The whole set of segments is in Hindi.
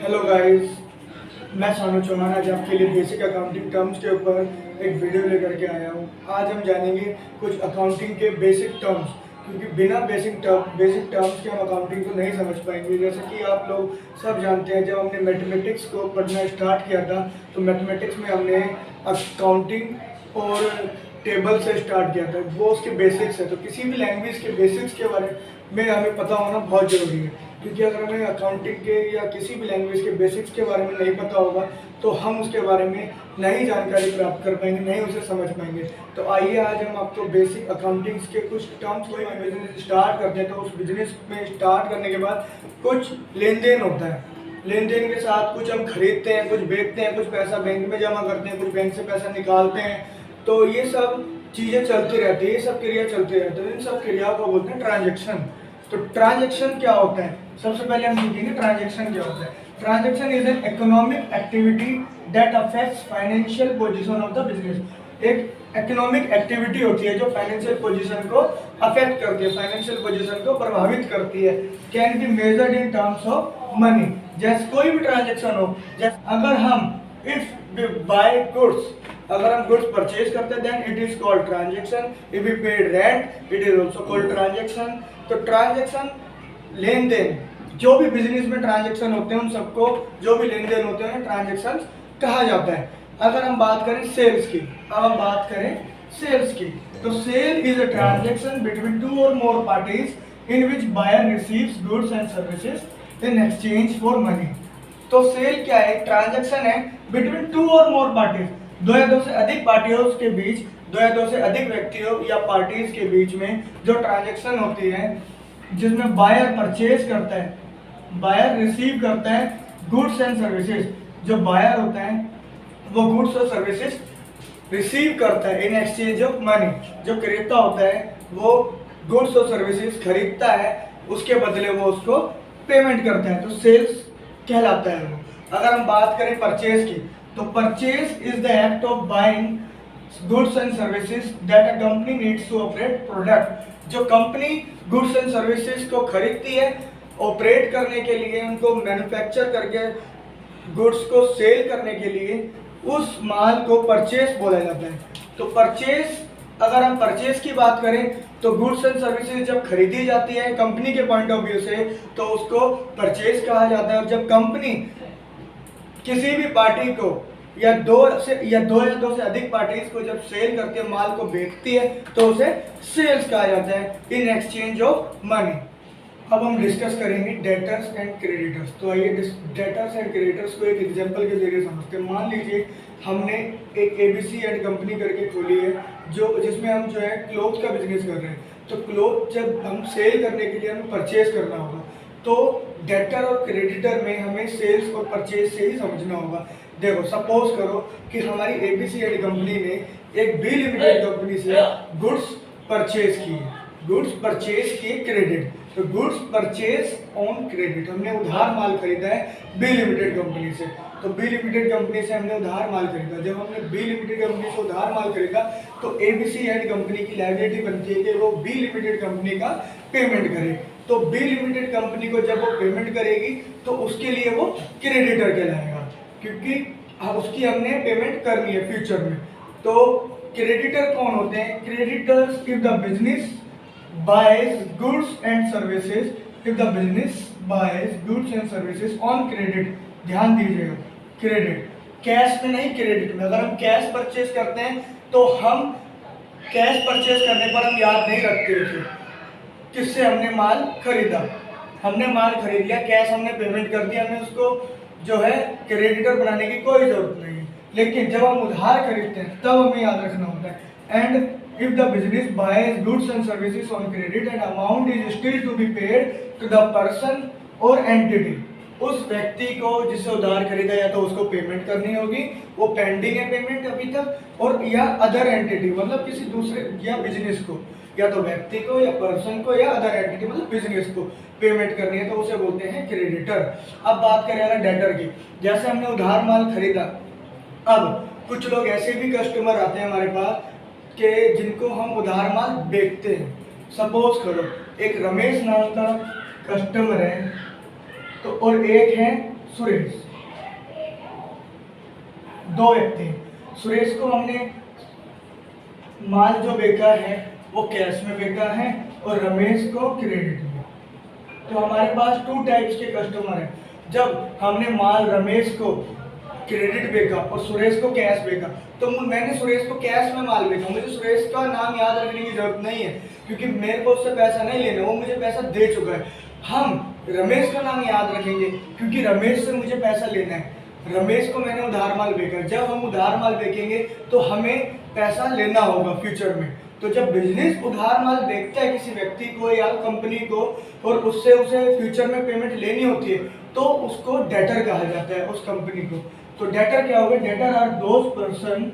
हेलो गाइस, मैं सानू चौहान आज आपके लिए बेसिक अकाउंटिंग टर्म्स के ऊपर एक वीडियो लेकर के आया हूँ। आज हम जानेंगे कुछ अकाउंटिंग के बेसिक टर्म्स, क्योंकि बिना बेसिक टर्म्स के हम अकाउंटिंग को नहीं समझ पाएंगे। जैसे कि आप लोग सब जानते हैं, जब हमने मैथमेटिक्स को पढ़ना स्टार्ट किया था तो मैथमेटिक्स में हमने अकाउंटिंग और टेबल से स्टार्ट किया था, वो उसके बेसिक्स है। तो किसी भी लैंग्वेज के बेसिक्स के बारे में हमें पता होना बहुत ज़रूरी है, क्योंकि अगर हमें अकाउंटिंग के या किसी भी लैंग्वेज के बेसिक्स के बारे में नहीं पता होगा तो हम उसके बारे में नई जानकारी प्राप्त कर पाएंगे, नहीं उसे समझ पाएंगे। तो आइए आज हम आपको बेसिक अकाउंटिंग्स के कुछ टर्म्स, कोई बिजनेस स्टार्ट करते हैं तो उस बिजनेस में स्टार्ट करने के बाद कुछ लेन देन होता है। लेन देन के साथ कुछ हम खरीदते हैं, कुछ बेचते हैं, कुछ पैसा बैंक में जमा करते हैं, कुछ बैंक से पैसा निकालते हैं। तो ये सब चीज़ें चलती रहती है, ये सब क्रिया चलती रहती है। इन सब क्रियाओं को बोलते हैं ट्रांजेक्शन। तो ट्रांजेक्शन क्या होता है, सबसे पहले हम देखेंगे ट्रांजेक्शन क्या होता है। Transaction is an economic activity that affects financial position of the business. एक इकोनॉमिक एक्टिविटी होती है जो फाइनेंशियल पोजीशन को अफेक्ट करती है, फाइनेंशियल पोजीशन को प्रभावित करती है। Can be measured in terms of money. जैसे कोई भी ट्रांजेक्शन हो, जैसे अगर हम इफ बाय गुड्स, अगर हम गुड्स परचेज करते हैं then it is called transaction. If we paid rent it is also called transaction. तो ट्रांजेक्शन, लेन देन, जो भी बिजनेस में ट्रांजेक्शन होते हैं उन सबको, जो भी लेन देन होते हैं ट्रांजेक्शन कहा जाता है। अगर हम बात करें सेल्स की, अब हम बात करें सेल्स की, तो sale is a transaction between two और more parties in which buyer receives goods and services in exchange for money. तो सेल क्या है, ट्रांजेक्शन है बिटवीन टू और मोर पार्टीज, दो या दो से अधिक पार्टियों के बीच, दो या दो से अधिक व्यक्तियों या पार्टीज के बीच में जो ट्रांजेक्शन होती है, जिसमें बायर परचेज करता है, बायर रिसीव करता है गुड्स एंड सर्विसेज। जो बायर होता है वो गुड्स और सर्विसेज रिसीव करता है इन एक्सचेंज ऑफ मनी। जो क्रेता होता है वो गुड्स और सर्विसेज खरीदता है, उसके बदले वो उसको पेमेंट करता है, तो सेल्स कहलाता है वो। अगर हम बात करें परचेज की, तो purchase is the act of buying goods and services that a company needs to operate product. जो कंपनी गुड्स एंड सर्विसेज को खरीदती है ऑपरेट करने के लिए, उनको मैन्युफैक्चर करके गुड्स को सेल करने के लिए, उस माल को परचेज बोला जाता है। तो परचेज, अगर हम परचेज की बात करें तो गुड्स एंड सर्विसेज जब खरीदी जाती है कंपनी के पॉइंट ऑफ व्यू से तो उसको परचेज कहा जाता है। और जब कंपनी किसी भी पार्टी को या दो या दो से अधिक पार्टीज को जब सेल करती है, माल को बेचती है, तो उसे सेल्स कहा जाता है इन एक्सचेंज ऑफ मनी। अब हम डिस्कस करेंगे डेटर्स एंड क्रेडिटर्स। तो आइए डेटर्स एंड क्रेडिटर्स को एक एग्जांपल के जरिए समझते हैं। मान लीजिए हमने एक एबीसी एंड कंपनी करके खोली है, जिसमें हम जो है क्लोथ का बिजनेस कर रहे हैं। तो क्लोथ जब हम सेल करने के लिए हमें परचेज करना होगा, तो डेटर और क्रेडिटर में हमें सेल्स और परचेज से ही समझना होगा। देखो, सपोज करो कि हमारी एबीसी एंड कंपनी ने एक बी लिमिटेड कंपनी से गुड्स परचेज की, गुड्स परचेज किए क्रेडिट। तो गुड्स परचेज ऑन क्रेडिट, हमने उधार माल खरीदा है बी लिमिटेड कंपनी से। तो बी लिमिटेड कंपनी से हमने उधार माल खरीदा। जब हमने बी लिमिटेड कंपनी से उधार माल खरीदा तो एबीसी एंड कंपनी की लायबिलिटी बनती है कि वो बी लिमिटेड कंपनी का पेमेंट करे। तो बी लिमिटेड कंपनी को जब वो पेमेंट करेगी तो उसके लिए वो क्रेडिटर कहलाएगा, क्योंकि उसकी हमने पेमेंट करनी है फ्यूचर में। तो क्रेडिटर कौन होते हैं? Creditors if the business buys goods and services, if the business buys goods and services on credit। ध्यान दीजिएगा, क्रेडिट कैश में नहीं, क्रेडिट में। अगर हम कैश परचेज करते हैं तो हम कैश परचेज करने पर हम याद नहीं रखते थे किससे हमने माल खरीदा। हमने माल खरीद लिया, कैश हमने पेमेंट कर दिया, हमें उसको जो है क्रेडिटर बनाने की कोई जरूरत नहीं है। लेकिन जब हम उधार खरीदते हैं तब हमें याद रखना होता है। And if the business buys goods and services on credit and amount is still to be paid to the person or entity, उस व्यक्ति को जिससे उधार खरीदा या तो उसको पेमेंट करनी होगी, वो पेंडिंग है पेमेंट अभी तक, और या अदर एंटिटी मतलब किसी दूसरे या बिजनेस को, या तो व्यक्ति को या पर्सन को या अदर एंटिटी मतलब बिजनेस को पेमेंट करनी है, तो उसे बोलते हैं क्रेडिटर। अब बात करें अगर डेटर की, जैसे हमने उधार माल खरीदा, अब कुछ लोग ऐसे भी कस्टमर आते हैं हमारे पास कि जिनको हम उधार माल बेचते हैं। सपोज करो एक रमेश नाम का कस्टमर है, तो और एक है सुरेश, दो व्यक्ति हैं। सुरेश को हमने माल जो बेचा है वो कैश में बेचा है और रमेश को क्रेडिट में। तो हमारे पास टू टाइप्स के कस्टमर हैं। जब हमने माल रमेश को क्रेडिट बेचा और सुरेश को कैश बेचा, तो मैंने सुरेश को कैश में माल बेचा, मुझे सुरेश का नाम याद रखने की जरूरत नहीं है क्योंकि मेरे को उससे पैसा नहीं लेना, वो मुझे पैसा दे चुका है। हम रमेश का नाम याद रखेंगे क्योंकि रमेश से मुझे पैसा लेना है। रमेश को मैंने उधार माल बेचा, जब हम उधार माल बेचेंगे तो हमें पैसा लेना होगा फ्यूचर में। तो जब बिजनेस उधार माल बेचता है किसी व्यक्ति को या कंपनी को और उससे उसे फ्यूचर में पेमेंट लेनी होती है तो उसको डेटर कहा जाता है उस कंपनी को। तो डेटर क्या होगा? Debtor are those person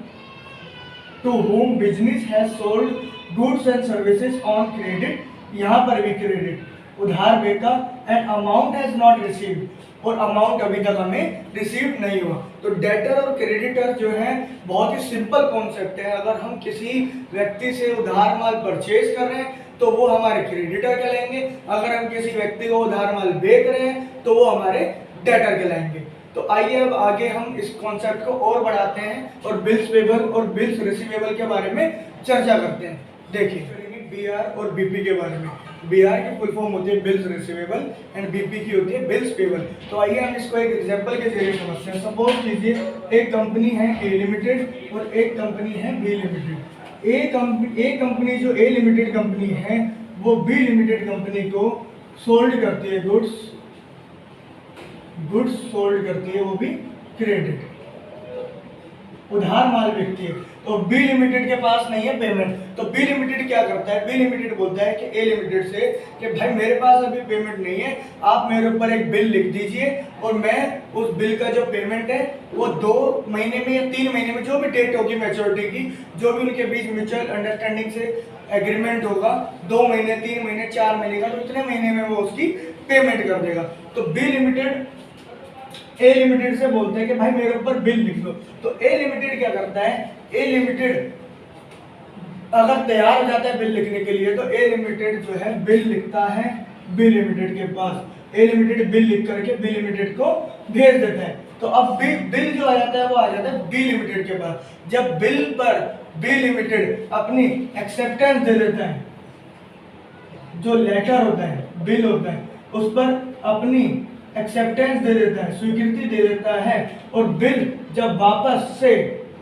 to whom business has sold goods and services on credit, यहाँ पर भी क्रेडिट उधार बेचा and amount has not received, और अमाउंट अभी तक हमें रिसीव नहीं हुआ। तो डेटर और क्रेडिटर जो है बहुत ही सिंपल कॉन्सेप्ट है। अगर हम किसी व्यक्ति से उधार माल परचेज कर रहे हैं तो वो हमारे क्रेडिटर कहलाएंगे, अगर हम किसी व्यक्ति को उधार माल बेच रहे हैं तो वो हमारे डेटर कहलाएंगे। तो आइए अब आगे हम इस कॉन्सेप्ट को और बढ़ाते हैं और बिल्स पेबल और बिल्स रिसीवेबल के बारे में चर्चा करते हैं। देखिए बीआर और बीपी के बारे में। बीआर की फुल फॉर्म होती है बिल्स रिसीवेबल एंड बीपी की होती है बिल्स पेबल। तो आइए हम इसको एक एग्जांपल के जरिए समझते हैं। सपोज कीजिए एक कंपनी है ए लिमिटेड और एक कंपनी है बी लिमिटेड। ए कंपनी जो ए लिमिटेड कंपनी है वो बी लिमिटेड कंपनी को सोल्ड करती है गुड्स सोल्ड करती है, वो भी क्रेडिट, उधार माल बेचती है। तो बी लिमिटेड के पास नहीं है पेमेंट, तो बी लिमिटेड क्या करता है? बी लिमिटेड बोलता है कि ए लिमिटेड से कि भाई मेरे पास अभी पेमेंट नहीं है, आप मेरे ऊपर एक बिल लिख दीजिए और मैं उस बिल का जो पेमेंट है वो 2 महीने में या 3 महीने में, जो भी डेट होगी मैच्योरिटी की, जो भी उनके बीच म्यूचुअल अंडरस्टैंडिंग से एग्रीमेंट होगा, 2 महीने 3 महीने 4 महीने का, तो इतने महीने में वो उसकी पेमेंट कर देगा। तो बी लिमिटेड ए लिमिटेड से बोलते हैं कि भाई मेरे ऊपर बिल लिख दो। तो ए लिमिटेड क्या करता है? ए लिमिटेड अगर तैयार हो जाता है बिल लिखने के लिए तो ए लिमिटेड जो है बिल लिखता है बी लिमिटेड के पास। ए लिमिटेड बिल लिख करके बी लिमिटेड को भेज देता है। तो अब बिल जो आ जाता है वो आ जाता है बी लिमिटेड के पास। जब बिल पर बी लिमिटेड अपनी एक्सेप्टेंस दे देता है, जो लेटर होता है, बिल होता है, उस पर अपनी एक्सेप्टेंस दे देता है, स्वीकृति दे देता है, और बिल जब वापस से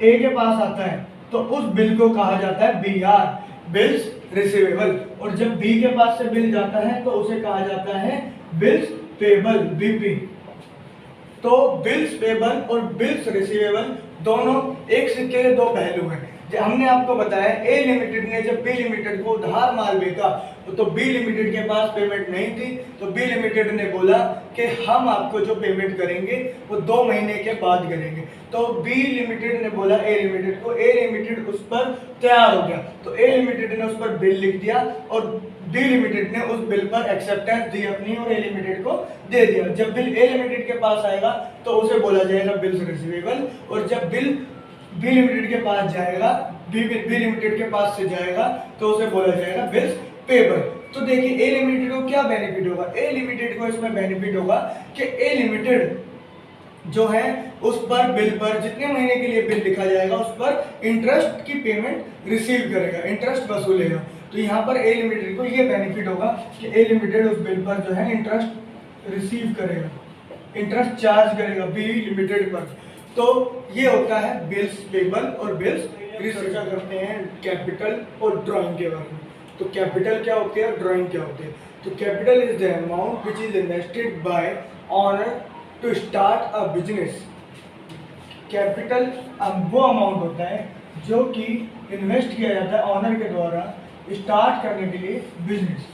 ए के पास आता है तो उस बिल को कहा जाता है बीआर, बिल्स रिसीवेबल। और जब बी के पास से बिल जाता है तो उसे कहा जाता है बिल्स पेबल, बीपी। तो बिल्स पेबल और बिल्स रिसीवेबल दोनों एक सिक्के के 2 पहलू हैं। हमने आपको बताया ए लिमिटेड ने जब बी लिमिटेड को उधार माल बेचा तो बी लिमिटेड के पास पेमेंट नहीं थी, तो बी लिमिटेड ने बोला कि हम आपको जो पेमेंट करेंगे वो 2 महीने के बाद करेंगे। तो बी लिमिटेड ने बोला ए लिमिटेड को, ए लिमिटेड उस पर तैयार हो गया, तो ए लिमिटेड ने उस पर बिल लिख दिया और बी लिमिटेड ने उस बिल पर एक्सेप्टेंस दी अपनी और ए लिमिटेड को दे दिया। जब बिल ए लिमिटेड के पास आएगा तो उसे बोला जाएगा बिल्स रिसीवेबल, और जब बिल बी लिमिटेड के पास जाएगा, बी लिमिटेड के पास से जाएगा तो उसे बोला जाएगा बिल्स पेबल। तो देखिए ए लिमिटेड को क्या बेनिफिट होगा? ए लिमिटेड को इसमें बेनिफिट होगा कि ए लिमिटेड जो है उस पर बिल पर जितने महीने के लिए बिल लिखा जाएगा उस पर इंटरेस्ट की पेमेंट रिसीव करेगा, इंटरेस्ट वसूलेगा। तो यहाँ पर ए लिमिटेड को ये बेनिफिट होगा कि ए लिमिटेड उस बिल पर जो है इंटरेस्ट रिसीव करेगा, इंटरेस्ट चार्ज करेगा बी लिमिटेड पर। तो ये होता है बिल्स पेबल और बिल्स रिसीवेबल। करते हैं कैपिटल और ड्राइंग के बारे में। तो कैपिटल क्या होती है और ड्राइंग क्या होती है? तो capital is the amount which is invested by owner to start a business. Capital वो अमाउंट होता है जो कि इन्वेस्ट किया जाता है ऑनर के द्वारा स्टार्ट करने के लिए बिजनेस।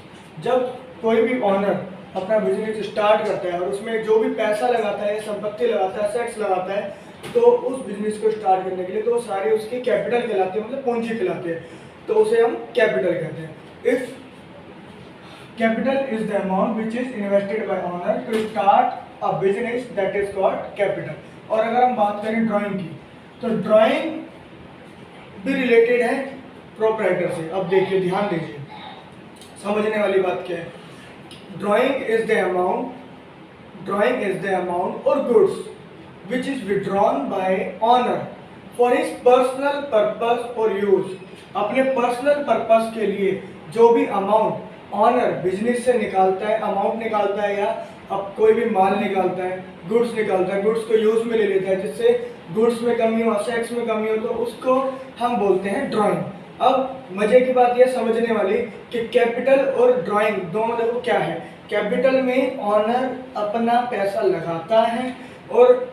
जब कोई भी ऑनर अपना बिजनेस स्टार्ट करता है और उसमें जो भी पैसा लगाता है, संपत्ति लगाता है, सेट्स लगाता है, तो उस बिजनेस को स्टार्ट करने के लिए तो सारे उसकी कैपिटल कहलाते हैं, मतलब पूंजी कहलाते हैं, तो उसे हम कैपिटल कहते हैं। If capital is the amount which is invested by owner to start a business that is called capital. और अगर हम बात करें ड्राइंग की, तो ड्राइंग भी रिलेटेड है प्रोप्राइटर से। अब देखिए, ध्यान दीजिए, समझने वाली बात क्या है। Drawing is the amount drawing is the amount और goods which is withdrawn by owner for his personal purpose और यूज। अपने पर्सनल पर्पस के लिए जो भी अमाउंट ऑनर बिजनेस से निकालता है, अमाउंट निकालता है या अब कोई भी माल निकालता है, गुड्स निकालता है, गुड्स को यूज में ले लेता है, जिससे गुड्स में कमी हो, असेट्स में कमी हो, तो उसको हम बोलते हैं ड्राइंग। अब मजे की बात यह समझने वाली कि कैपिटल और ड्राइंग दोनों देखो क्या है। कैपिटल में ऑनर अपना पैसा लगाता है और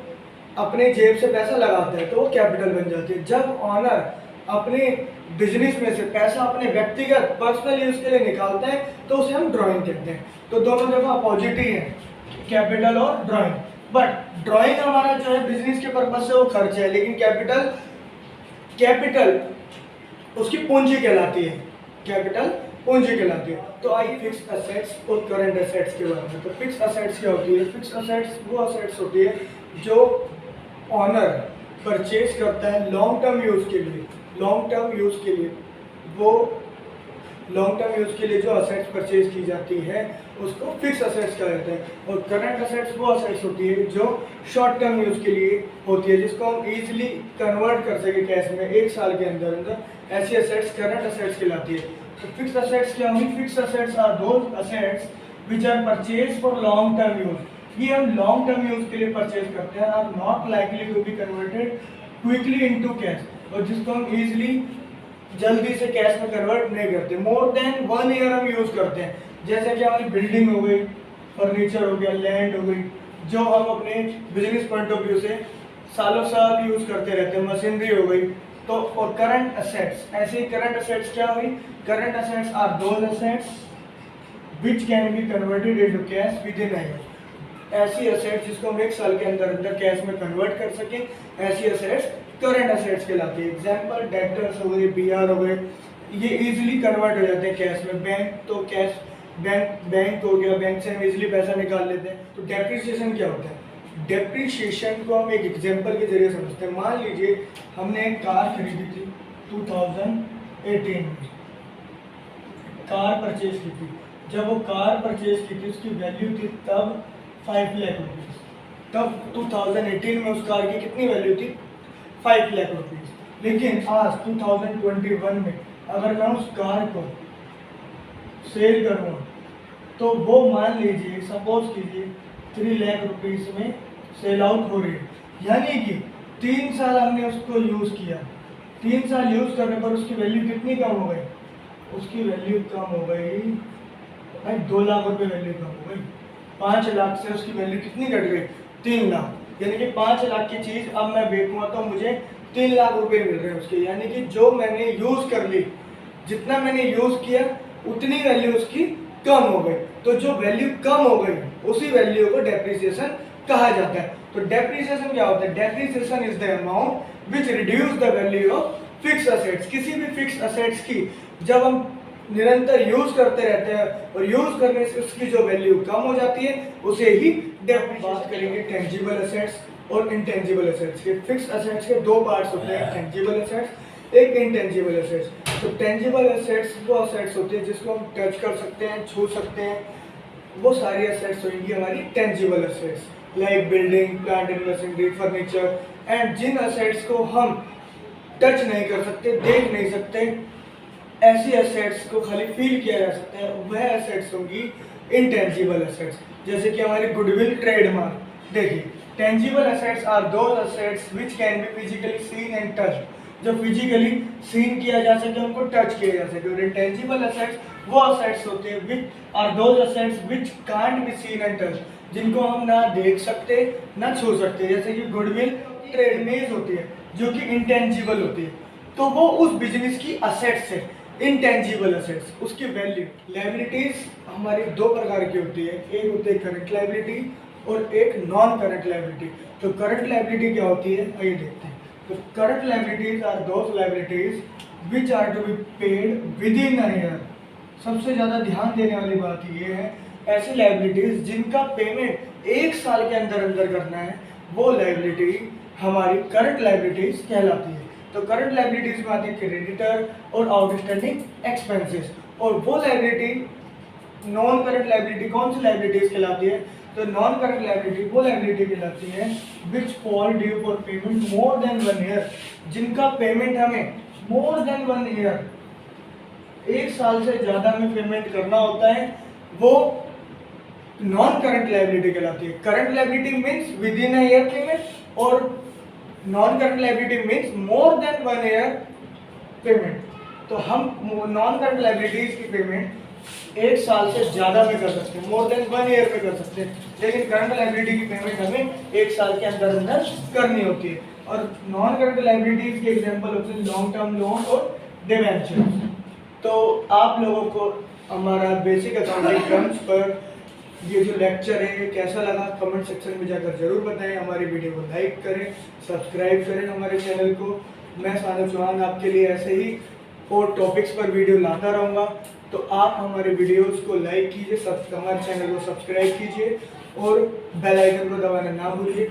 अपने जेब से पैसा लगाता है तो वो कैपिटल बन जाती है। जब ऑनर अपने बिजनेस में से पैसा अपने व्यक्तिगत पर्सनल यूज के लिए निकालता है तो उसे हम ड्राइंग कहते हैं। तो दोनों देखो अपोजिट ही है, कैपिटल और ड्राइंग। बट ड्राइंग हमारा जो है बिजनेस के पर्पज से वो खर्च है, लेकिन कैपिटल उसकी पूंजी कहलाती है, कैपिटल पूंजी कहलाती है। तो आइए फिक्स असेट्स और करंट असेट्स के बारे में। तो फिक्स असेट्स क्या होती है? फिक्स असेट्स वो असेट्स होती है जो ऑनर परचेज करता है लॉन्ग टर्म यूज के लिए। लॉन्ग टर्म यूज के लिए वो लॉन्ग टर्म यूज के लिए जो असेट्स परचेज की जाती है उसको फिक्स असेट्स कहा जाता है। और करंट असेट्स वो असेट्स होती है जो शॉर्ट टर्म यूज के लिए होती है, जिसको हम इजीली कन्वर्ट कर सके कैश में 1 साल के अंदर अंदर। ऐसी असेट्स करंट असेट्स कहलाती है। तो फिक्स असेट्स क्या होंगी? Fix assets are those assets which are purchase for long term use. ये हम लॉन्ग टर्म यूज के लिए परचेज करते हैं, are not likely to be converted quickly into cash, और जिसको हम इजीली जल्दी से कैश में कन्वर्ट नहीं करते। मोर देन 1 ईयर हम यूज करते हैं, जैसे कि हमारी बिल्डिंग हो गई, फर्नीचर हो गया, लैंड हो गई, जो हम अपने बिजनेस पॉइंट ऑफ व्यू से सालों साल यूज करते रहते हैं, मशीनरी हो गई। तो और करंट असेट्स, ऐसे ही करंट असेट्स क्या हुई? Current assets are those assets which can be converted into cash within a year. ऐसी असेट्स जिसको हम 1 साल के अंदर अंदर कैश में कन्वर्ट कर सकें, ऐसी असेट्स करंट असेट्स कहलाती है। एग्जांपल डेटर्स हो गए, बीआर हो गए, ये इजीली कन्वर्ट हो जाते हैं कैश में। बैंक तो कैश बैंक हो गया, बैंक से हम इजीली पैसा निकाल लेते हैं। तो डेप्रिसिएशन क्या होता है? डेप्रिसिएशन को हम एक एग्जांपल के जरिए समझते हैं। मान लीजिए हमने एक कार खरीदी थी 2018 में, कार परचेज की थी। जब वो कार परचेज की थी उसकी वैल्यू थी तब 5 लाख रुपीज़। तब 2018 में उस कार की कितनी वैल्यू थी? 5 लाख रुपीज़। लेकिन आज 2021 में अगर मैं उस कार को सेल करूँ तो वो मान लीजिए, सपोज कीजिए 3 लाख रुपीज़ में सेल आउट हो रही है। यानी कि 3 साल हमने उसको यूज़ किया, 3 साल यूज़ करने पर उसकी वैल्यू कितनी कम हो गई? उसकी वैल्यू कम हो गई भाई 2 लाख रुपये वैल्यू कम हो गई। 5 लाख से उसकी वैल्यू कितनी घट गई? 3 लाख। यानी कि 5 लाख की चीज़ अब मैं बेचूंगा तो मुझे 3 लाख रुपए मिल रहे हैं उसके। यानी कि जो मैंने यूज़ कर ली, जितना मैंने यूज़ किया उतनी वैल्यू उसकी कम हो गई। तो जो वैल्यू कम हो गई उसी वैल्यू को डेप्रिसिएशन कहा जाता है। तो डेप्रिसिएशन क्या होता है? Depreciation is the amount which reduce the value of fix assets. किसी भी फिक्स असेट्स की जब हम निरंतर यूज करते रहते हैं और यूज करने से उसकी जो वैल्यू कम हो जाती है उसे ही डेप्रिसिएशन। बात करेंगे टेंजिबल असेट्स और इनटेंजिबल असेट्स के। फिक्स असेट्स के 2 पार्ट्स होते हैं, टेंजिबल असेट्स, एक इनटेंजिबल असेट्स। तो टेंजिबल असेट्स वो असेट्स होते हैं जिसको हम टच कर सकते हैं, छू सकते हैं, वो सारी असेट्स होंगी हमारी tangible assets, like building, plant and machinery, furniture. And जिन असेट्स को हम टच नहीं कर सकते, देख नहीं सकते, ऐसी असेट्स को खाली फील किया जा सकता है, वह असेट्स होंगी इनटेंजिबल असेट्स। जैसे कि हमारी गुडविल, ट्रेडमार्क। देखिए, tangible assets are those assets which can be physically seen and touch. जो फिजिकली सीन किया जा सके, उनको टच किया जा सके। और इनटेंजिबल असेट्स वो असेट्स होते हैं which are those assets which can't be seen and touch, जिनको हम ना देख सकते ना छू सकते। जैसे कि गुडविल, ट्रेडमेज होती है जो कि इंटेंजिबल होती है, तो वो उस बिजनेस की असेट्स है। इनटेंजिबल असेट्स, उसकी वैल्यू। लायबिलिटीज हमारी 2 प्रकार की होती है, एक होती है करंट लायबिलिटी और एक नॉन करंट लायबिलिटी। तो करंट लायबिलिटी क्या होती है, आइए देखते हैं। तो current liabilities are those liabilities which are to be paid within a year. सबसे ज़्यादा ध्यान देने वाली बात ये है, ऐसी लायबिलिटीज जिनका पेमेंट 1 साल के अंदर अंदर करना है, वो लायबिलिटी हमारी करंट लायबिलिटीज कहलाती है। तो करंट लायबिलिटीज में आती है क्रेडिटर और आउटस्टैंडिंग एक्सपेंसेस। और वो लायबिलिटी, नॉन करंट लायबिलिटी कौन सी लायबिलिटीज कहलाती है? तो नॉन करंट लायबिलिटी वो लायबिलिटी कहलाती है विच fall due for payment more than 1 year, जिनका पेमेंट हमें मोर देन 1 ईयर, 1 साल से ज़्यादा में पेमेंट करना होता है, वो नॉन करंट लायबिलिटी कहलाती है। Current liability means within a year payment और non current liability means more than 1 year payment. तो हम नॉन करंट लायबिलिटीज की पेमेंट 1 साल से ज़्यादा में कर सकते हैं, मोर देन 1 ईयर में कर सकते हैं, लेकिन करंट लायबिलिटी की पेमेंट हमें 1 साल के अंदर अंदर करनी होती है। और नॉन करंट लायबिलिटीज के एग्जांपल होते हैं लॉन्ग टर्म लोन और डिबेंचर। तो आप लोगों को हमारा बेसिक अकाउंटिंग टर्म्स पर ये जो लेक्चर है कैसा लगा कमेंट सेक्शन में जाकर जरूर बताएं। हमारी वीडियो को लाइक करें, सब्सक्राइब करें हमारे चैनल को। मैं सानू चौहान आपके लिए ऐसे ही और टॉपिक्स पर वीडियो लाता रहूँगा, तो आप हमारे वीडियोस को लाइक कीजिए, हमारे चैनल को सब्सक्राइब कीजिए और बेल आइकन को दबाना ना भूलिए।